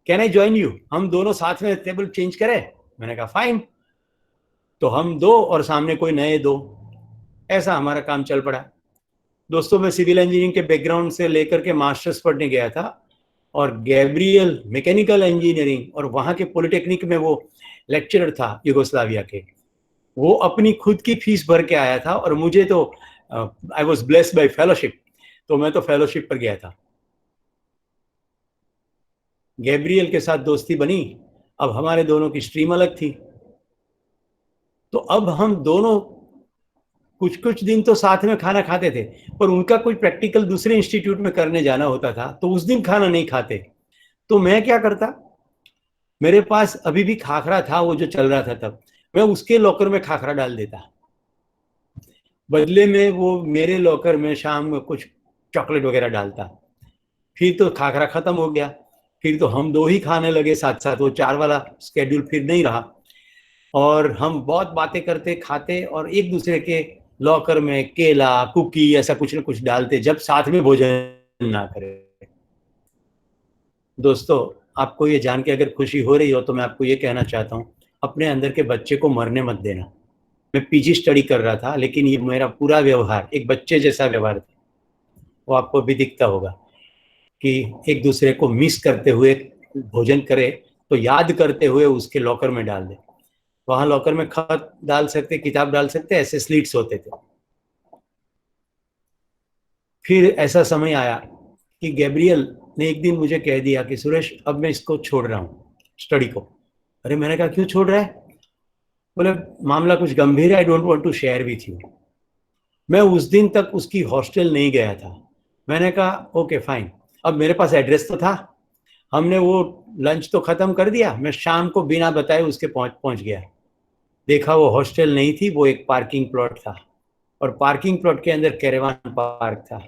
A: कैन आई ज्वाइन यू, हम दोनों साथ में टेबल चेंज करें. मैंने कहा फाइन. तो हम 2 और सामने कोई नए 2, ऐसा हमारा काम चल पड़ा. दोस्तों मैं सिविल इंजीनियरिंग के बैकग्राउंड से लेकर के मास्टर्स पढ़ने गया था और गैब्रियल मैकेनिकल इंजीनियरिंग और वहाँ के पॉलिटेक्निक में वो लेक्चरर था युगोस्लाविया के. वो अपनी खुद की फीस भर के आया था और मुझे तो I was blessed by fellowship, तो मैं तो फेलोशिप पर गया था. गैब्रियल के साथ दोस्ती बनी. अब हमारे दोनों की स्ट्रीम अलग थी, तो अब हम दोनों कुछ कुछ दिन तो साथ में खाना खाते थे, पर उनका कोई प्रैक्टिकल दूसरे इंस्टीट्यूट में करने जाना होता था तो उस दिन खाना नहीं खाते. तो मैं क्या करता, मेरे पास अभी भी खाखरा था वो जो चल रहा था तब, मैं उसके लॉकर में खाखरा डाल देता, बदले में वो मेरे लॉकर में शाम में कुछ चॉकलेट वगैरह डालता. फिर तो खाखरा खत्म हो गया. फिर तो हम 2 ही खाने लगे साथ साथ, वो 4 वाला स्केड्यूल फिर नहीं रहा. और हम बहुत बातें करते खाते और एक दूसरे के लॉकर में केला, कुकी, ऐसा कुछ न कुछ डालते जब साथ में भोजन ना करें. दोस्तों आपको ये जान के अगर खुशी हो रही हो तो मैं आपको ये कहना चाहता हूँ, अपने अंदर के बच्चे को मरने मत देना. मैं पीजी स्टडी कर रहा था, लेकिन ये मेरा पूरा व्यवहार एक बच्चे जैसा व्यवहार था. वो आपको भी दिखता होगा कि एक दूसरे को मिस करते हुए भोजन करे तो याद करते हुए उसके लॉकर में डाल दे. वहां लॉकर में खत डाल सकते, किताब डाल सकते, ऐसे स्लीट्स होते थे. फिर ऐसा समय आया कि गैब्रियल ने एक दिन मुझे कह दिया कि सुरेश अब मैं इसको छोड़ रहा हूँ स्टडी को. अरे मैंने कहा क्यों छोड़ रहा है? बोले मामला कुछ गंभीर है, I don't want to share with you. मैं उस दिन तक उसकी हॉस्टल नहीं गया था. मैंने कहा ओके फाइन. अब मेरे पास एड्रेस तो था, हमने वो लंच तो खत्म कर दिया. मैं शाम को बिना बताए उसके पहुंच गया. देखा वो हॉस्टल नहीं थी, वो एक पार्किंग प्लॉट था और पार्किंग प्लॉट के अंदर कैरेवान पार्क था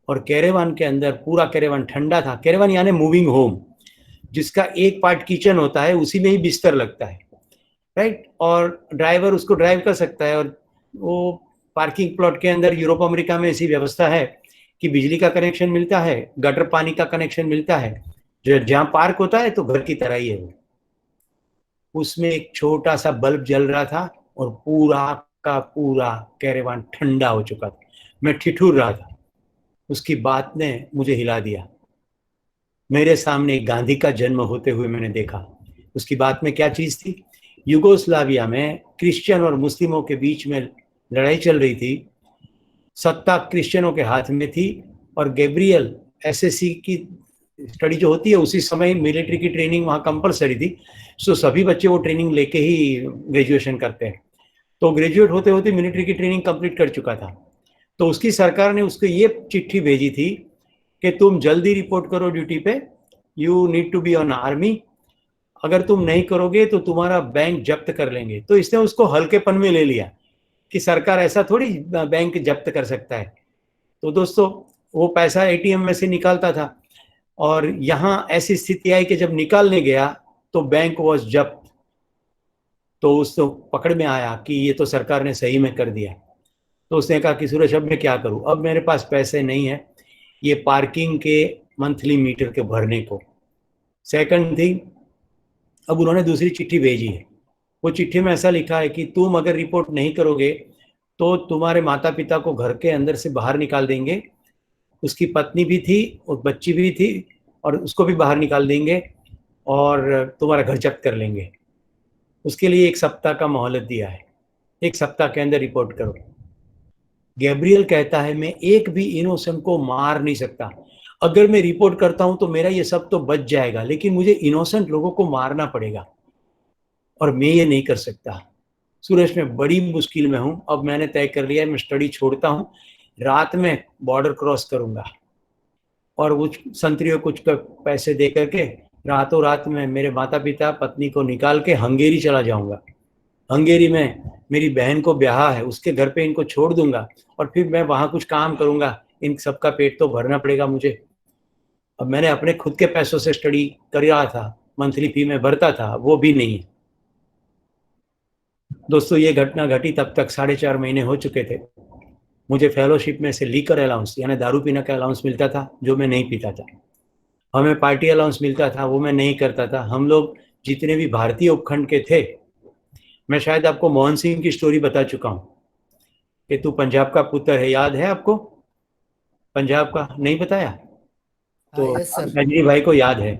A: और कैरेवान के अंदर पूरा कैरेवान ठंडा था. कैरेवान यानी मूविंग होम, जिसका एक पार्ट किचन होता है, उसी में ही बिस्तर लगता है, राइट. और ड्राइवर उसको ड्राइव कर सकता है. और वो पार्किंग प्लॉट के अंदर यूरोप अमेरिका में ऐसी व्यवस्था है कि बिजली का कनेक्शन मिलता है, गटर पानी का कनेक्शन मिलता है, जो जहाँ पार्क होता है तो घर की तरह ही है वो। उसमें एक छोटा सा बल्ब जल रहा था और पूरा का पूरा कैरेवान ठंडा हो चुका था। मैं ठिठुर रहा था। उसकी बात ने मुझे हिला दिया। मेरे सामने गांधी का जन्म होते हुए मैंने देखा। उसकी बात में क्या चीज थी? युगोस्लाविया में क्रिश्चियन और मुस्लिमों के बीच में लड़ाई चल रही थी। सत्ता क्रिश्चियनों के हाथ में थी और गैब्रियल एसएससी की स्टडी जो होती है, उसी समय मिलिट्री की ट्रेनिंग वहाँ कंपलसरी थी। सो सभी बच्चे वो ट्रेनिंग लेके ही ग्रेजुएशन करते हैं। तो ग्रेजुएट होते होते मिलिट्री की ट्रेनिंग कंप्लीट कर चुका था। तो उसकी सरकार ने उसको ये चिट्ठी भेजी थी कि तुम जल्दी रिपोर्ट करो ड्यूटी पे, you need to be on army. अगर तुम नहीं करोगे तो तुम्हारा बैंक जब्त कर लेंगे। तो इसने उसको हल्केपन में ले लिया कि सरकार ऐसा थोड़ी बैंक जब्त कर सकता है। तो दोस्तों, वो पैसा एटीएम में से निकालता था और यहाँ ऐसी स्थिति आई कि जब निकालने गया तो बैंक वॉज जब्त। तो उसको पकड़ में आया कि ये तो सरकार ने सही में कर दिया। तो उसने कहा कि सुरेश, अब मैं क्या करूं? अब मेरे पास पैसे नहीं है ये पार्किंग के मंथली मीटर के भरने को। सेकंड थिंग, अब उन्होंने दूसरी चिट्ठी भेजी है। वो चिट्ठी में ऐसा लिखा है कि तुम अगर रिपोर्ट नहीं करोगे तो तुम्हारे माता पिता को घर के अंदर से बाहर निकाल देंगे। उसकी पत्नी भी थी और बच्ची भी थी, और उसको भी बाहर निकाल देंगे और तुम्हारा घर जब्त कर लेंगे। उसके लिए 1 सप्ताह का मोहलत दिया है। 1 सप्ताह के अंदर रिपोर्ट करो। गैब्रियल कहता है मैं एक भी इनोसेंट को मार नहीं सकता। अगर मैं रिपोर्ट करता हूं तो मेरा ये सब तो बच जाएगा, लेकिन मुझे इनोसेंट लोगों को मारना पड़ेगा और मैं ये नहीं कर सकता। सुरेश, मैं बड़ी मुश्किल में हूं। अब मैंने तय कर लिया है, मैं स्टडी छोड़ता हूं, रात में बॉर्डर क्रॉस करूंगा और कुछ संतरियों कुछ पैसे दे करके रातों रात में मेरे माता पिता पत्नी को निकाल के हंगेरी चला जाऊंगा। हंगेरी में मेरी बहन को ब्याह है, उसके घर पे इनको छोड़ दूंगा और फिर मैं वहां कुछ काम करूंगा। इन सबका पेट तो भरना पड़ेगा मुझे। अब मैंने अपने खुद के पैसों से स्टडी कर रहा था, मंथली फी में भरता था, वो भी नहीं है। दोस्तों, ये घटना घटी तब तक 4.5 महीने हो चुके थे। मुझे फेलोशिप में से लीकर अलाउंस यानी दारू पीने का अलाउंस मिलता था, जो मैं नहीं पीता था। हमें पार्टी अलाउंस मिलता था, वो मैं नहीं करता था। हम लोग जितने भी भारतीय उपखंड के थे, मैं शायद आपको मोहन सिंह की स्टोरी बता चुका हूँ कि तू पंजाब का पुत्र है, याद है आपको? पंजाब का नहीं बताया
B: हाँ,
A: तो
B: यस सर।
A: रजनी भाई को याद है।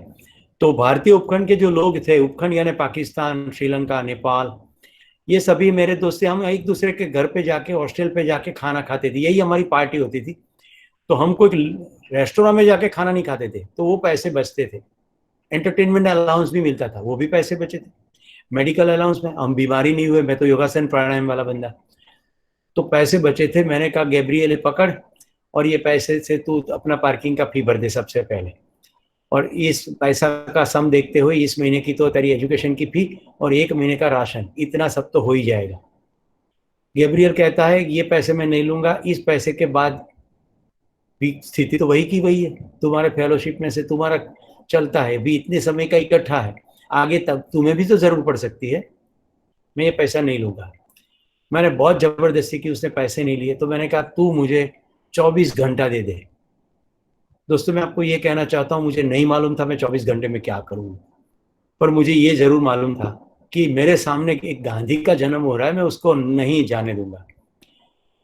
A: तो भारतीय उपखंड के जो लोग थे, उपखंड यानी पाकिस्तान, श्रीलंका, नेपाल, ये सभी मेरे दोस्त थे। हम एक दूसरे के घर पे जाके, हॉस्टल पे जाके खाना खाते थे। यही हमारी पार्टी होती थी। तो हम कोई रेस्टोरेंट में जाके खाना नहीं खाते थे, तो वो पैसे बचते थे। एंटरटेनमेंट अलाउंस भी मिलता था, वो भी पैसे बचे थे। मेडिकल अलाउंस में हम बीमारी नहीं हुए, मैं तो योगासन प्राणायाम वाला बंदा, तो पैसे बचे थे। मैंने कहा गैब्रियल पकड़, और ये पैसे से तू अपना पार्किंग का फी भर दे सबसे पहले, और इस पैसा का सम देखते हुए इस महीने की तो तेरी एजुकेशन की फी और 1 महीने का राशन, इतना सब तो हो ही जाएगा। गैब्रियल कहता है ये पैसे मैं नहीं लूंगा। इस पैसे के बाद भी स्थिति तो वही की वही है। तुम्हारे फेलोशिप में से तुम्हारा चलता है भी, इतने समय का इकट्ठा है, आगे तब तुम्हें भी तो जरूर पड़ सकती है। मैं ये पैसा नहीं लूंगा। मैंने बहुत जबरदस्ती की, उसने पैसे नहीं लिए। तो मैंने कहा तू मुझे 24 घंटा दे दे। दोस्तों, मैं आपको ये कहना चाहता हूँ, मुझे नहीं मालूम था मैं 24 घंटे में क्या करूँ, पर मुझे ये जरूर मालूम था कि मेरे सामने एक गांधी का जन्म हो रहा है, मैं उसको नहीं जाने दूंगा।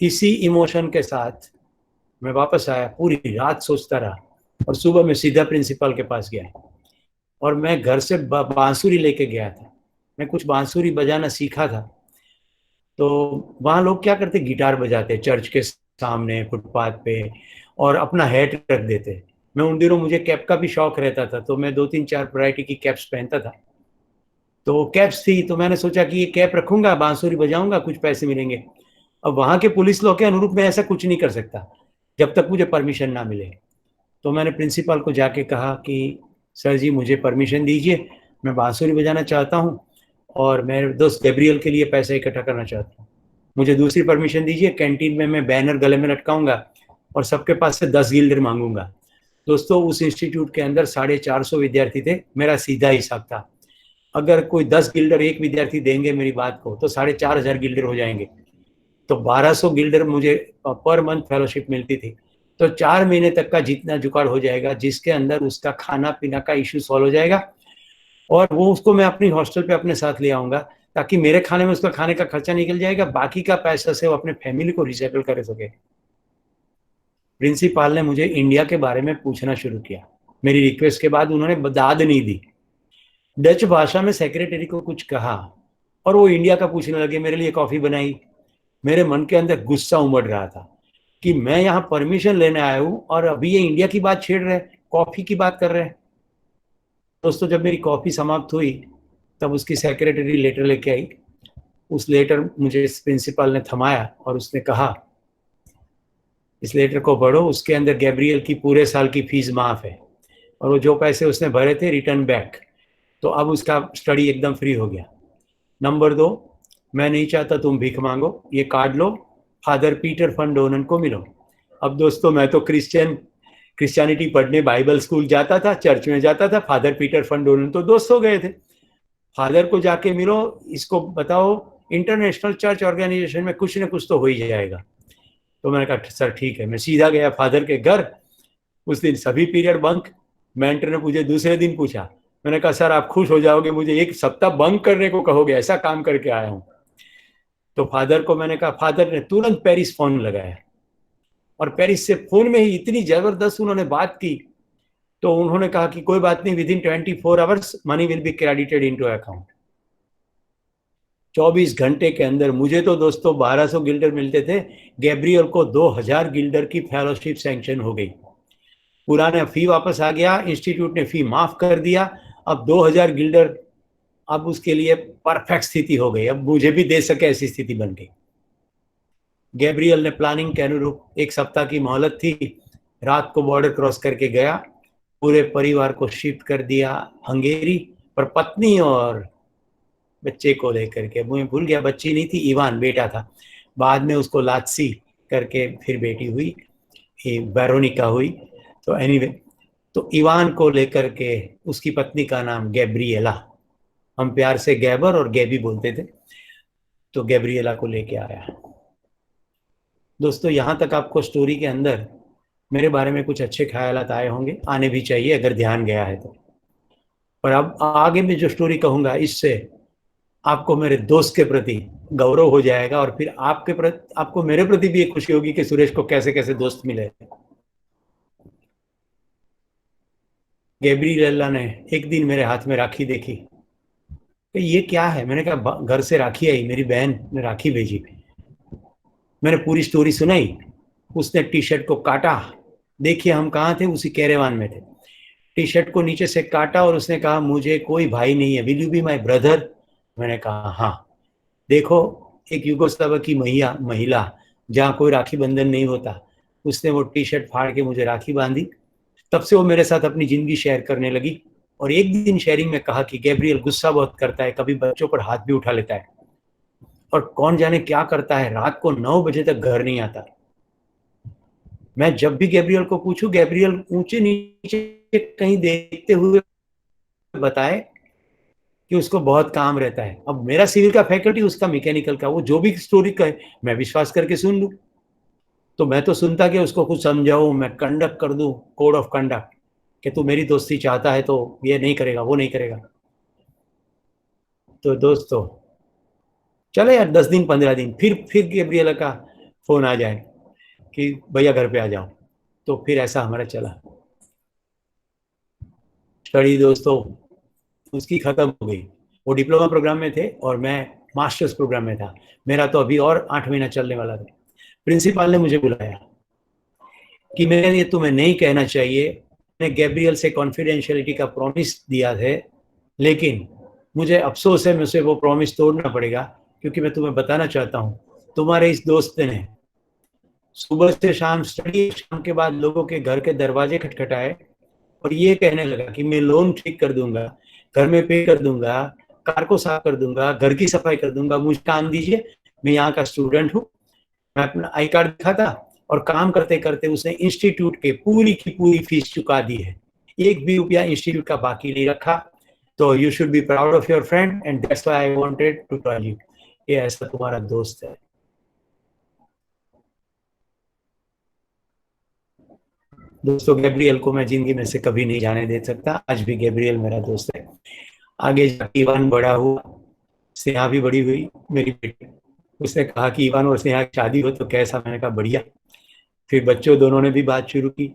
A: इसी इमोशन के साथ मैं वापस आया, पूरी रात सोचता रहा और सुबह मैं सीधा प्रिंसिपल के पास गया और मैं घर से बांसुरी लेके गया था। मैं कुछ बांसुरी बजाना सीखा था। तो वहाँ लोग क्या करते, गिटार बजाते चर्च के सामने फुटपाथ पे और अपना हैट रख देते। मैं उन दिनों, मुझे कैप का भी शौक रहता था, तो मैं 2-3-4 वैरायटी की कैप्स पहनता था। तो कैप्स थी तो मैंने सोचा कि ये कैप रखूंगा, बांसुरी बजाऊंगा, कुछ पैसे मिलेंगे। अब वहाँ के पुलिस लोग के अनुरूप मैं ऐसा कुछ नहीं कर सकता जब तक मुझे परमिशन ना मिले। तो मैंने प्रिंसिपल को जाके कहा कि सर जी, मुझे परमिशन दीजिए, मैं बांसुरी बजाना चाहता हूँ और मेरे दोस्त गैब्रियल के लिए पैसे इकट्ठा करना चाहता हूँ। मुझे दूसरी परमिशन दीजिए, कैंटीन में मैं बैनर गले में लटकाऊंगा और सबके पास से 10 गिल्डर मांगूंगा। दोस्तों, उस इंस्टीट्यूट के अंदर 450 विद्यार्थी थे। मेरा सीधा हिसाब था, अगर कोई 10 गिल्डर एक विद्यार्थी देंगे मेरी बात को, तो 4,500 गिल्डर हो जाएंगे। तो 1200 गिल्डर मुझे पर मंथ फेलोशिप मिलती थी। तो 4 महीने तक का जितना जुगाड़ हो जाएगा, जिसके अंदर उसका खाना पीना का इश्यू सॉल्व हो जाएगा, और वो उसको मैं अपनी हॉस्टल पे अपने साथ ले आऊंगा, ताकि मेरे खाने में उसका खाने का खर्चा निकल जाएगा, बाकी का पैसा से वो अपने फैमिली को रिसेटल कर सके। प्रिंसिपाल ने मुझे इंडिया के बारे में पूछना शुरू किया। मेरी रिक्वेस्ट के बाद उन्होंने दाद नहीं दी, डच भाषा में सेक्रेटरी को कुछ कहा और वो इंडिया का पूछने लगे, मेरे लिए कॉफी बनाई। मेरे मन के अंदर गुस्सा उमड़ रहा था कि मैं यहाँ परमिशन लेने आया हूँ और अभी ये इंडिया की बात छेड़ रहे हैं, कॉफी की बात कर रहे हैं। दोस्तों, जब मेरी कॉफी समाप्त हुई तब उसकी सेक्रेटरी लेटर लेके आई। उस लेटर मुझे प्रिंसिपल ने थमाया और उसने कहा, इस लेटर को पढ़ो, उसके अंदर गैब्रियल की पूरे साल की फीस माफ है और वो जो पैसे उसने भरे थे रिटर्न बैक। तो अब उसका स्टडी एकदम फ्री हो गया। नंबर 2, मैं नहीं चाहता तुम भीख मांगो, ये कार्ड लो, फादर पीटर फन डोनन को मिलो। अब दोस्तों, मैं तो क्रिश्चियनिटी पढ़ने बाइबल स्कूल जाता था, चर्च में जाता था, फादर पीटर फन डोनन तो दोस्त हो गए थे। फादर को जाके मिलो, इसको बताओ इंटरनेशनल चर्च ऑर्गेनाइजेशन में कुछ ना कुछ तो हो ही जाएगा। तो मैंने कहा सर ठीक है। मैं सीधा गया फादर के घर। उस दिन सभी पीरियड बंक। मेंटर ने मुझे दूसरे दिन पूछा, मैंने कहा सर आप खुश हो जाओगे, मुझे 1 सप्ताह बंक करने को कहोगे, ऐसा काम करके आया हूँ। तो फादर को मैंने कहा, फादर ने तुरंत पेरिस फोन लगाया और पेरिस से फोन में ही इतनी जबरदस्त उन्होंने बात की। तो उन्होंने कहा कि कोई बात नहीं, with in 24 hours money will be credited into account. 24 घंटे के अंदर मुझे तो दोस्तों 1200 गिल्डर मिलते थे, गैब्रियल को 2000 गिल्डर की फेलोशिप सैंक्शन हो गई। पुराना फी वापस आ गया, इंस्टीट्यूट ने फी माफ कर दिया। अब 2000 गिल्डर अब उसके लिए परफेक्ट स्थिति हो गई, अब मुझे भी दे सके ऐसी स्थिति बन गई। गैब्रियल ने प्लानिंग के अनुरूप 1 सप्ताह की मोहलत थी, रात को बॉर्डर क्रॉस करके गया, पूरे परिवार को शिफ्ट कर दिया हंगेरी, पर पत्नी और बच्चे को लेकर के, मुझे भूल गया, बच्ची नहीं थी, इवान बेटा था। बाद में उसको लात्सी करके फिर बेटी हुई, वेरोनिका हुई। तो एनीवे, तो इवान को लेकर के, उसकी पत्नी का नाम गैब्रिएला, हम प्यार से गैबर और गैबी बोलते थे, तो गैब्रिएला को लेके आया। दोस्तों, यहाँ तक आपको स्टोरी के अंदर मेरे बारे में कुछ अच्छे ख्यालात आए होंगे, आने भी चाहिए अगर ध्यान गया है तो। पर अब आगे मैं जो स्टोरी कहूँगा, इससे आपको मेरे दोस्त के प्रति गौरव हो जाएगा और फिर आपको मेरे प्रति भी एक खुशी होगी कि सुरेश को कैसे कैसे दोस्त मिले। गैब्रिएला ने एक दिन मेरे हाथ में राखी देखी कि ये क्या है। मैंने कहा घर से राखी आई, मेरी बहन ने राखी भेजी। मैंने पूरी स्टोरी सुनाई। उसने टी शर्ट को काटा, देखिए हम कहाँ थे, उसी कैरेवान में थे। टी शर्ट को नीचे से काटा और उसने कहा, मुझे कोई भाई नहीं है, will you be my brother. मैंने कहा हाँ। देखो, एक युगोस्लाविया की महिला जहाँ कोई राखी बंधन नहीं होता, उसने वो टी शर्ट फाड़ के मुझे राखी बांधी। तब से वो मेरे साथ अपनी जिंदगी शेयर करने लगी। और एक दिन शेयरिंग में कहा कि गैब्रियल गुस्सा बहुत करता है, कभी बच्चों पर हाथ भी उठा लेता है और कौन जाने क्या करता है, रात को 9 बजे तक घर नहीं आता। मैं जब भी गैब्रियल को पूछूं, गैब्रियल ऊंचे नीचे कहीं देखते हुए बताए कि उसको बहुत काम रहता है। अब मेरा सिविल का फैकल्टी, उसका मैकेनिकल का, वो जो भी स्टोरी कहे मैं विश्वास करके सुन लूं। तो मैं तो सुनता कि उसको कुछ समझाऊं, मैं कंडक्ट कर दूं कोड ऑफ कंडक्ट कि तू मेरी दोस्ती चाहता है तो ये नहीं करेगा, वो नहीं करेगा। तो दोस्तों, चले यार 10 दिन 15 दिन, फिर गैब्रिएला का फोन आ जाए कि भैया घर पे आ जाओ। तो फिर ऐसा हमारा चला। स्टडी दोस्तों उसकी खत्म हो गई। वो डिप्लोमा प्रोग्राम में थे और मैं मास्टर्स प्रोग्राम में था। मेरा तो अभी और 8 महीना चलने वाला था। प्रिंसिपल ने मुझे बुलाया कि मैंने ये तुम्हें नहीं कहना चाहिए, मैंने गैब्रियल से कॉन्फिडेंशियलिटी का प्रॉमिस दिया है, लेकिन मुझे अफसोस है, मुझे वो प्रॉमिस तोड़ना पड़ेगा, क्योंकि मैं तुम्हें बताना चाहता हूँ, तुम्हारे इस दोस्त ने सुबह से शाम स्टडी, शाम के बाद लोगों के घर के दरवाजे खटखटाए और ये कहने लगा कि मैं लोन ठीक कर दूंगा, घर में पे कर दूंगा, कार को साफ कर दूंगा, घर की सफाई कर दूंगा, मुझे काम दीजिए, मैं यहाँ का स्टूडेंट हूँ। मैं अपना आई कार्ड दिखाता और काम करते करते उसने इंस्टीट्यूट के पूरी की पूरी फीस चुका दी है, 1 भी रुपया इंस्टीट्यूट का बाकी नहीं रखा। तो you should be proud of your friend and that's why I wanted to tell you, ये ऐसा तुम्हारा दोस्त है। दोस्तों गैब्रियल को मैं जिंदगी में से कभी नहीं जाने दे सकता, आज भी गैब्रियल मेरा दोस्त है। आगे जाके इवान बड़ा हुआ, स्नेहा भी बड़ी हुई मेरी बेटी। उसने कहा कि इवान और स्नेहा की शादी हो तो कैसा, मैंने कहा बढ़िया। फिर बच्चों दोनों ने भी बात शुरू की,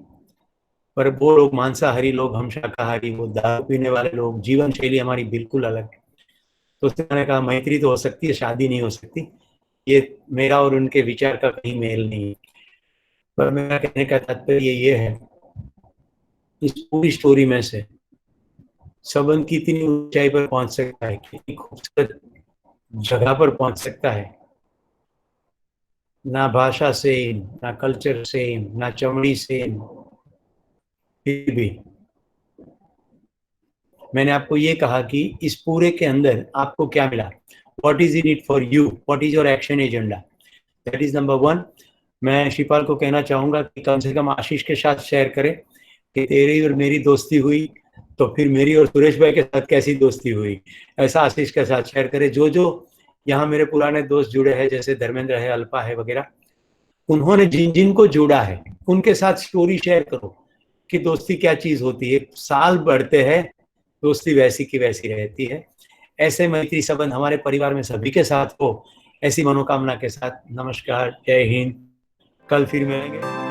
A: पर वो लोग मांसाहारी लोग, हम शाकाहारी, वो दारू पीने वाले लोग, जीवन शैली हमारी बिल्कुल अलग है। तो उसने मैंने कहा मैत्री तो हो सकती है, शादी नहीं हो सकती, ये मेरा और उनके विचार का कहीं मेल नहीं है। पर मेरा कहने का तात्पर्य ये है, इस पूरी स्टोरी में से संबंध कितनी ऊंचाई पर पहुंच सकता है, कितनी खूबसूरत जगह पर पहुंच सकता है, ना भाषा से, ना कल्चर से, ना चमड़ी से, फिर भी मैंने आपको ये कहा कि इस पूरे के अंदर आपको क्या मिला, what is in it for you, what is your action agenda, that is number one. मैं शिपाल को कहना चाहूंगा कि कम से कम आशीष के साथ शेयर करें कि तेरी और मेरी दोस्ती हुई तो फिर मेरी और सुरेश भाई के साथ कैसी दोस्ती हुई, ऐसा आशीष के साथ शेयर करें। जो जो यहाँ मेरे पुराने दोस्त जुड़े हैं, जैसे धर्मेंद्र है, अल्पा है वगैरह, उन्होंने जिन जिन को जोड़ा है उनके साथ स्टोरी शेयर करो कि दोस्ती क्या चीज होती है। साल बढ़ते हैं, दोस्ती वैसी की वैसी रहती है। ऐसे मैत्री संबंध हमारे परिवार में सभी के साथ हो, ऐसी मनोकामना के साथ नमस्कार, जय हिंद, कल फिर मिलेंगे।